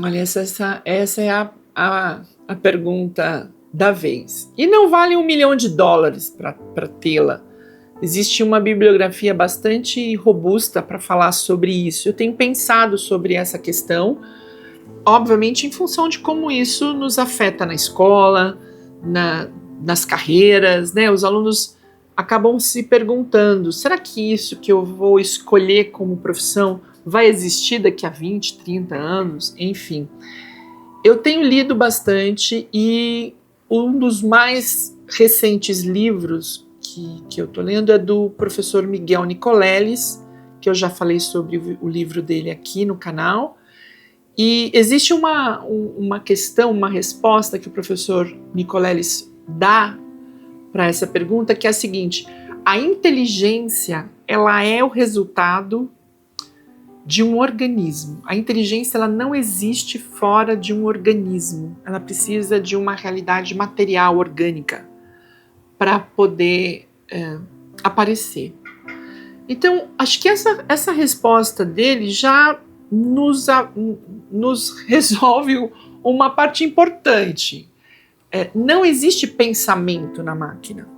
Olha, essa é a pergunta da vez. E não vale $1 milhão para tê-la. Existe uma bibliografia bastante robusta para falar sobre isso. Eu tenho pensado sobre essa questão, obviamente em função de como isso nos afeta na escola, nas carreiras, né? Os alunos acabam se perguntando, será que isso que eu vou escolher como profissão vai existir daqui a 20, 30 anos? Enfim, eu tenho lido bastante e um dos mais recentes livros que eu estou lendo é do professor Miguel Nicoleles, que eu já falei sobre o livro dele aqui no canal. E existe uma questão, uma resposta que o professor Nicoleles dá para essa pergunta, que é a seguinte: a inteligência, ela é o resultado de um organismo. A inteligência, ela não existe fora de um organismo. Ela precisa de uma realidade material, orgânica, para poder aparecer. Então, acho que essa resposta dele já nos resolve uma parte importante. Não existe pensamento na máquina.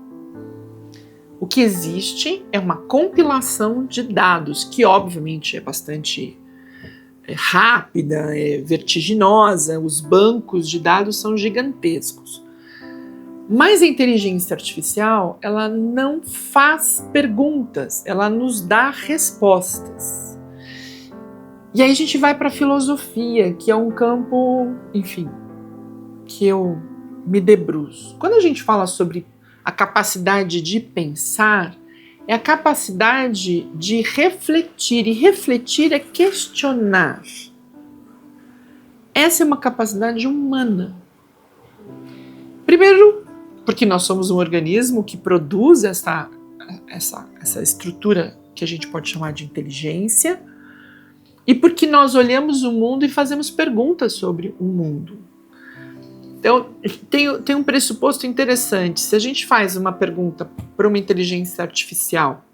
O que existe é uma compilação de dados, que obviamente é bastante rápida, vertiginosa, os bancos de dados são gigantescos. Mas a inteligência artificial, ela não faz perguntas, ela nos dá respostas. E aí a gente vai para a filosofia, que é um campo, enfim, que eu me debruço. Quando a gente fala sobre a capacidade de pensar, é a capacidade de refletir, e refletir é questionar. Essa é uma capacidade humana. Primeiro, porque nós somos um organismo que produz essa estrutura que a gente pode chamar de inteligência, e porque nós olhamos o mundo e fazemos perguntas sobre o mundo. Então, tem um pressuposto interessante. Se a gente faz uma pergunta para uma inteligência artificial,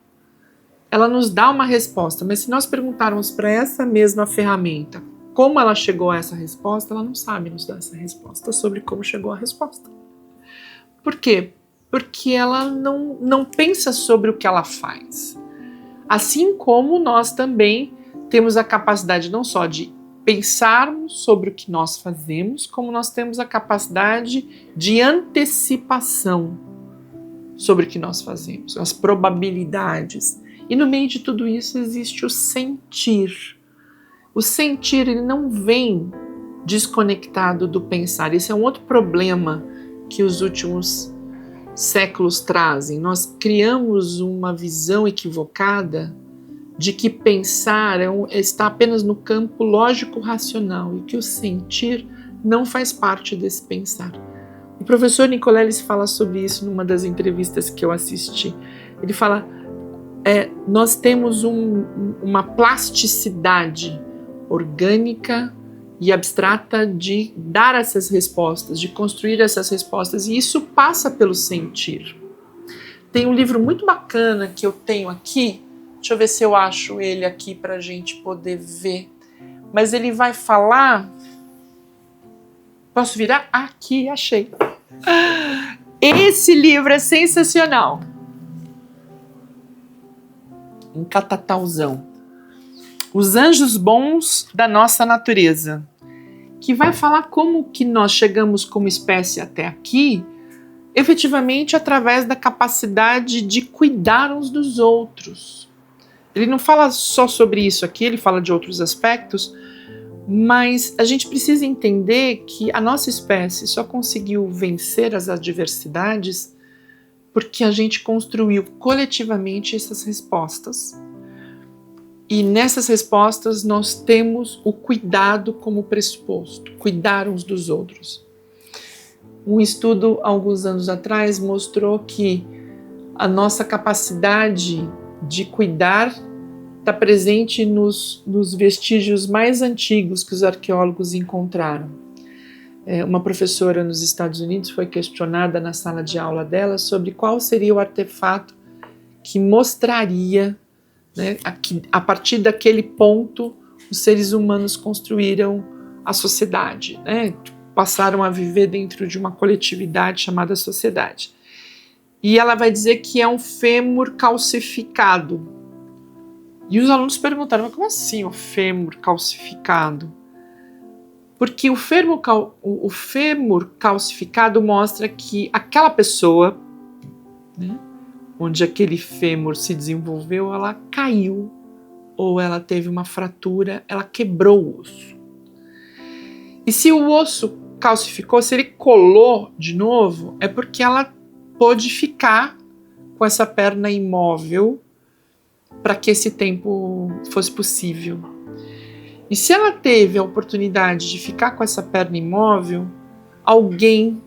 ela nos dá uma resposta, mas se nós perguntarmos para essa mesma ferramenta como ela chegou a essa resposta, ela não sabe nos dar essa resposta sobre como chegou a resposta. Por quê? Porque ela não pensa sobre o que ela faz. Assim como nós também temos a capacidade não só de pensarmos sobre o que nós fazemos, como nós temos a capacidade de antecipação sobre o que nós fazemos, as probabilidades. E no meio de tudo isso existe o sentir. O sentir, ele não vem desconectado do pensar. Esse é um outro problema que os últimos séculos trazem. Nós criamos uma visão equivocada de que pensar está apenas no campo lógico-racional e que o sentir não faz parte desse pensar. O professor Nicoleles fala sobre isso numa das entrevistas que eu assisti. Ele fala, nós temos uma plasticidade orgânica e abstrata de dar essas respostas, de construir essas respostas, e isso passa pelo sentir. Tem um livro muito bacana que eu tenho aqui, deixa eu ver se eu acho ele aqui para a gente poder ver. Mas ele vai falar... Posso virar? Aqui, achei. Esse livro é sensacional. Um catatauzão. Os Anjos Bons da Nossa Natureza. Que vai falar como que nós chegamos como espécie até aqui, efetivamente através da capacidade de cuidar uns dos outros. Ele não fala só sobre isso aqui, ele fala de outros aspectos, mas a gente precisa entender que a nossa espécie só conseguiu vencer as adversidades porque a gente construiu coletivamente essas respostas. E nessas respostas nós temos o cuidado como pressuposto, cuidar uns dos outros. Um estudo, alguns anos atrás, mostrou que a nossa capacidade de cuidar está presente nos vestígios mais antigos que os arqueólogos encontraram. Uma professora nos Estados Unidos foi questionada na sala de aula dela sobre qual seria o artefato que mostraria, né, a partir daquele ponto os seres humanos construíram a sociedade, né? Passaram a viver dentro de uma coletividade chamada sociedade. E ela vai dizer que é um fêmur calcificado. E os alunos perguntaram, mas como assim o fêmur calcificado? Porque o fêmur calcificado mostra que aquela pessoa, né, onde aquele fêmur se desenvolveu, ela caiu, ou ela teve uma fratura, ela quebrou o osso. E se o osso calcificou, se ele colou de novo, é porque ela pôde ficar com essa perna imóvel para que esse tempo fosse possível. E se ela teve a oportunidade de ficar com essa perna imóvel, alguém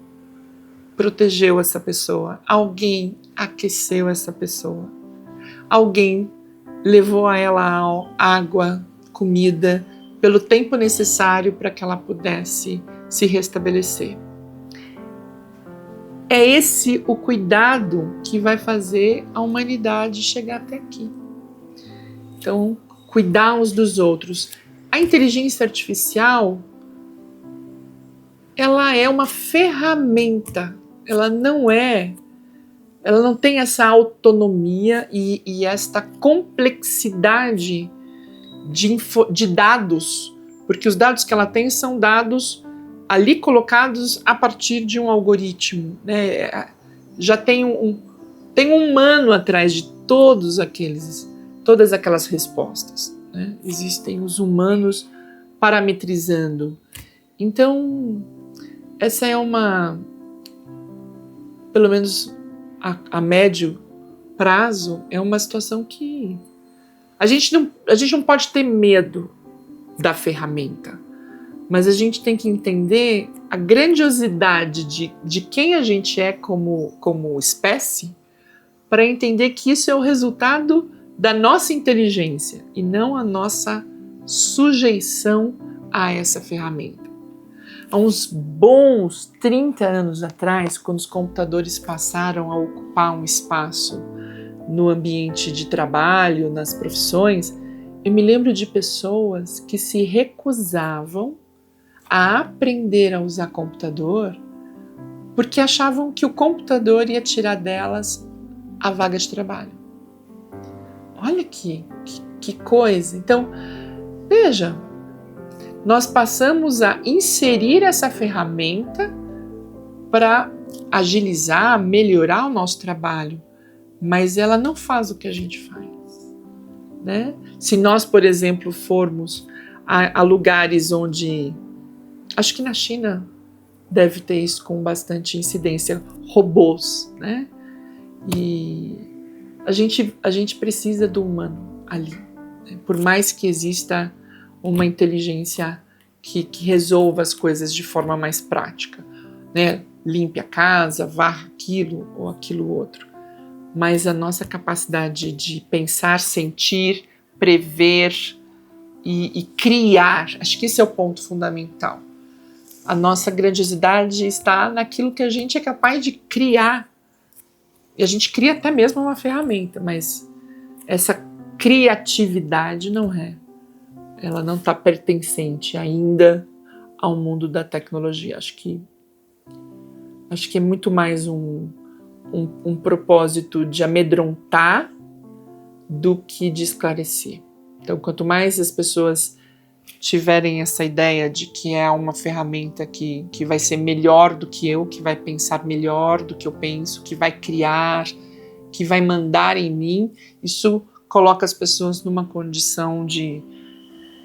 protegeu essa pessoa, alguém aqueceu essa pessoa, alguém levou a ela água, comida, pelo tempo necessário para que ela pudesse se restabelecer. É esse o cuidado que vai fazer a humanidade chegar até aqui. Então, cuidar uns dos outros. A inteligência artificial, ela é uma ferramenta, ela não tem essa autonomia e esta complexidade de dados, porque os dados que ela tem são dados ali colocados a partir de um algoritmo, né? Já tem um humano atrás de todas aquelas respostas, né? Existem os humanos parametrizando. Então, essa é pelo menos a médio prazo, é uma situação que a gente não pode ter medo da ferramenta, mas a gente tem que entender a grandiosidade de quem a gente é como espécie, para entender que isso é o resultado da nossa inteligência e não a nossa sujeição a essa ferramenta. Há uns bons 30 anos atrás, quando os computadores passaram a ocupar um espaço no ambiente de trabalho, nas profissões, eu me lembro de pessoas que se recusavam a aprender a usar computador porque achavam que o computador ia tirar delas a vaga de trabalho. Olha que coisa! Então, veja, nós passamos a inserir essa ferramenta para agilizar, melhorar o nosso trabalho, mas ela não faz o que a gente faz, né? Se nós, por exemplo, formos a lugares onde, acho que na China deve ter isso com bastante incidência, robôs, né? E a gente precisa do humano ali, né? Por mais que exista uma inteligência que resolva as coisas de forma mais prática, né? Limpe a casa, varra aquilo ou aquilo outro. Mas a nossa capacidade de pensar, sentir, prever e criar, acho que esse é o ponto fundamental. A nossa grandiosidade está naquilo que a gente é capaz de criar. E a gente cria até mesmo uma ferramenta, mas essa criatividade não é. Ela não está pertencente ainda ao mundo da tecnologia. Acho que é muito mais um propósito de amedrontar do que de esclarecer. Então, quanto mais as pessoas tiverem essa ideia de que é uma ferramenta que vai ser melhor do que eu, que vai pensar melhor do que eu penso, que vai criar, que vai mandar em mim, isso coloca as pessoas numa condição de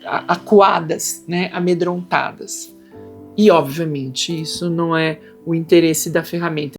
acuadas, né, amedrontadas. E, obviamente, isso não é o interesse da ferramenta.